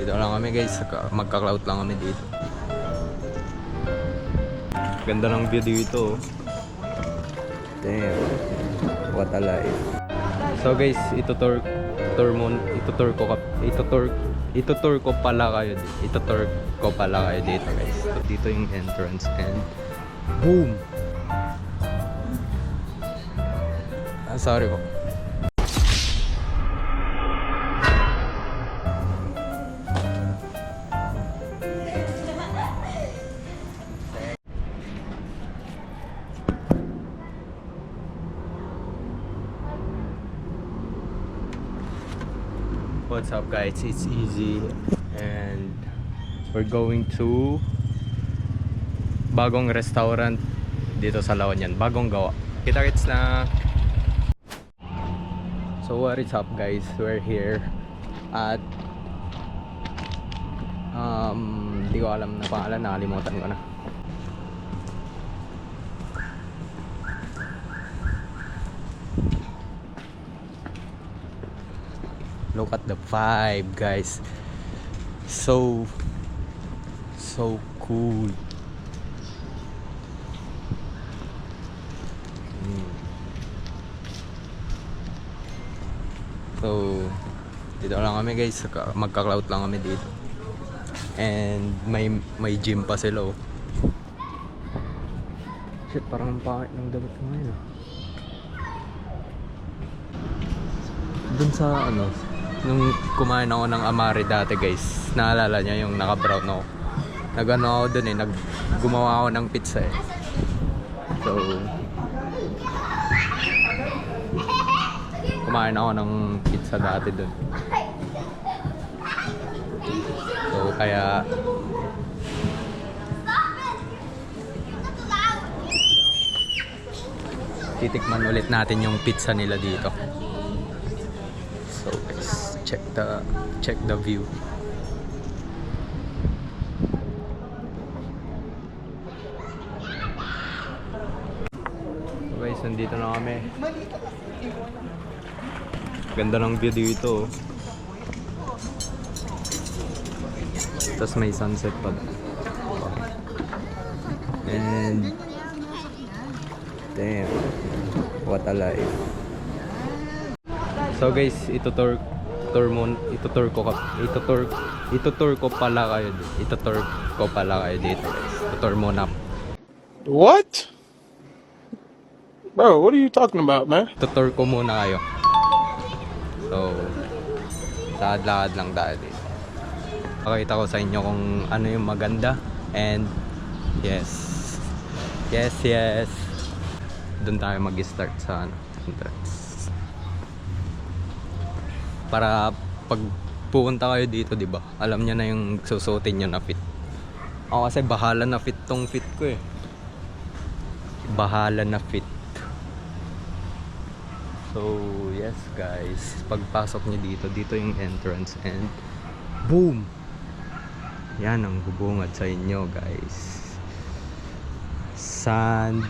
Dito lang kami guys, magka-cloud lang kami dito. Ganda ng view dito. Damn, what a life. So guys, itutur ko pala kayo dito guys. So, dito yung entrance and boom. Sorry po. What's up guys, it's Easy and we're going to bagong restaurant dito sa La Union, bagong gawa. Kita-kits na. So what is up guys, we're here at di ko alam na pangalan, nakalimutan ko na. Look at the vibe guys, so cool. So dito lang kami guys, magka-cloud lang kami dito. And may gym pa sila oh. Shit, parang ang pangit ng damit ko ngayon ah. Dun sa ano, nung kumain ako ng Amari dati guys, naalala niya yung naka-brown ako. Nag-ano ako dun eh, gumawa ako ng pizza eh. So kumain ako ng pizza dati dun. So kaya titikman ulit natin yung pizza nila dito. So guys, check the view. So guys, nandito na kami. Ganda ng view dito. Tapos may sunset pa. And damn, what a life. So guys, itutur ko pala kayo dito guys. Tutur muna. What? Bro, what are you talking about, man? Tutur ko muna kayo. So, lakad-lakad lang tayo dito. Pakita ko sa inyo kung ano yung maganda. And yes. Doon tayo mag-start sa entrance. Para pag pupunta kayo dito, di ba? Alam niyo na yung susuotin niyo na fit. Ako kasi bahala na fit tong fit ko eh. Bahala na fit. So, yes guys, pagpasok niyo dito yung entrance and boom! Yan ang bubungad sa inyo guys. Sand,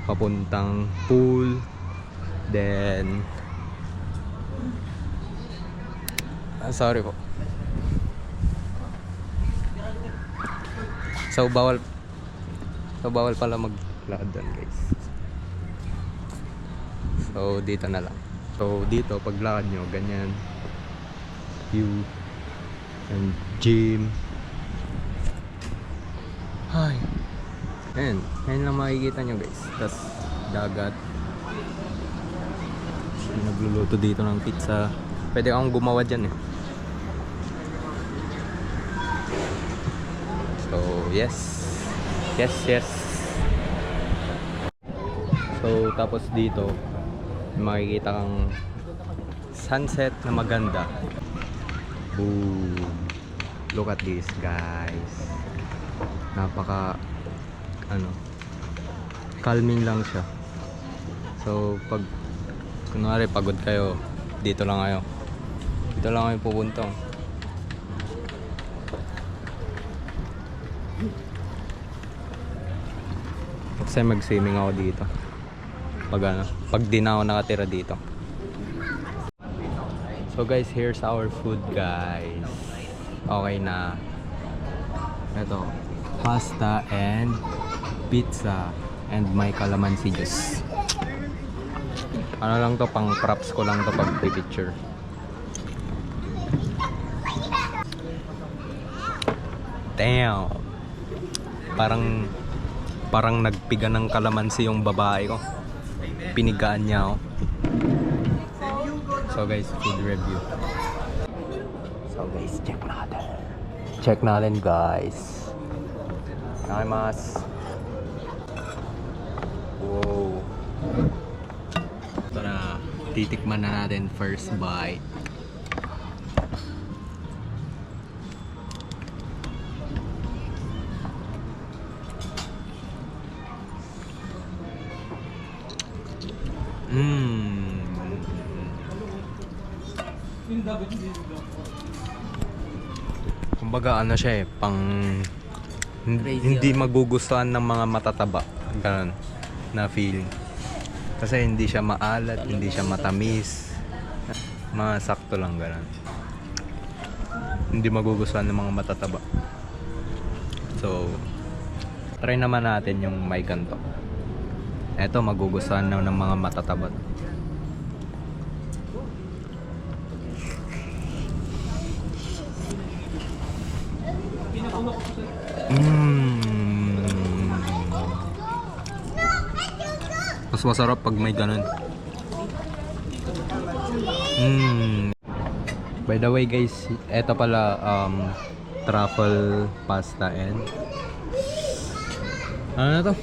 papuntang pool, then sorry po. So bawal pala maglakad doon guys. So dito na lang. So dito paglakad nyo ganyan view and gym. Ay, ayun lang makikita nyo guys. Tas dagat. Nagluluto dito ng pizza. Pwede akong gumawa dyan eh. So yes. So tapos dito makikita kang sunset na maganda. Boom. Look at this guys. Napaka calming lang siya. So pag kunwari pagod kayo, dito lang kayo pupunta. Kasi mag-swimming ako dito pag di na ako nakatira dito. So guys, here's our food guys. Okay na. Ito, pasta and pizza and may calamansi juice. Ano lang to, pang props ko lang to pag picture. Damn. Parang nagpiga ng kalamansi yung babae ko. Pinigaan niya ako. So guys, food review. So guys, check natin. Check natin guys. Naimas. Wow. Ito na. Titikman na natin first bite. Kumbaga ano siya pang hindi magugustuhan ng mga matataba. Ganun na feeling. Kasi hindi siya maalat, hindi siya matamis. Masakto lang ganun. Hindi magugustuhan ng mga matataba. So, try naman natin yung may ganto. Eto, magugustuhan na ng mga matataba. Mas masarap pag may ganun. By the way guys, eto pala truffle pasta and ano na to?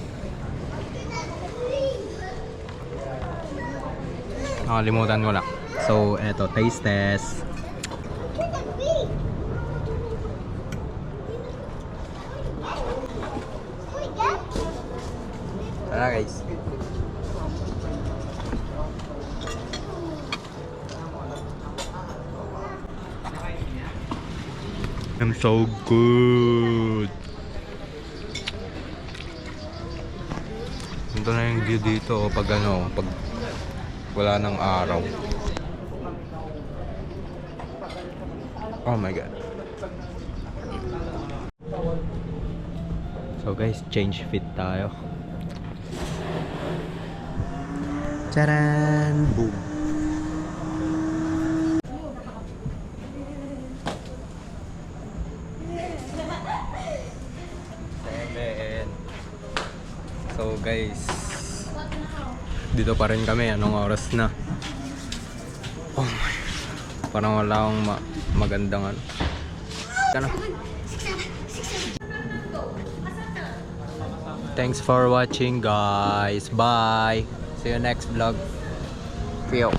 Nakalimutan ko na. So eto, taste test. Tara guys. I'm so good. Ito na yung view dito pag ano, pag wala ng araw. Oh my god. So guys, change fit tayo. Charan! Boom! So guys, dito pa rin kami. Anong oras na? Oh my, parang wala akong magandang ano. Thanks for watching guys. Bye. See you next vlog. Feel.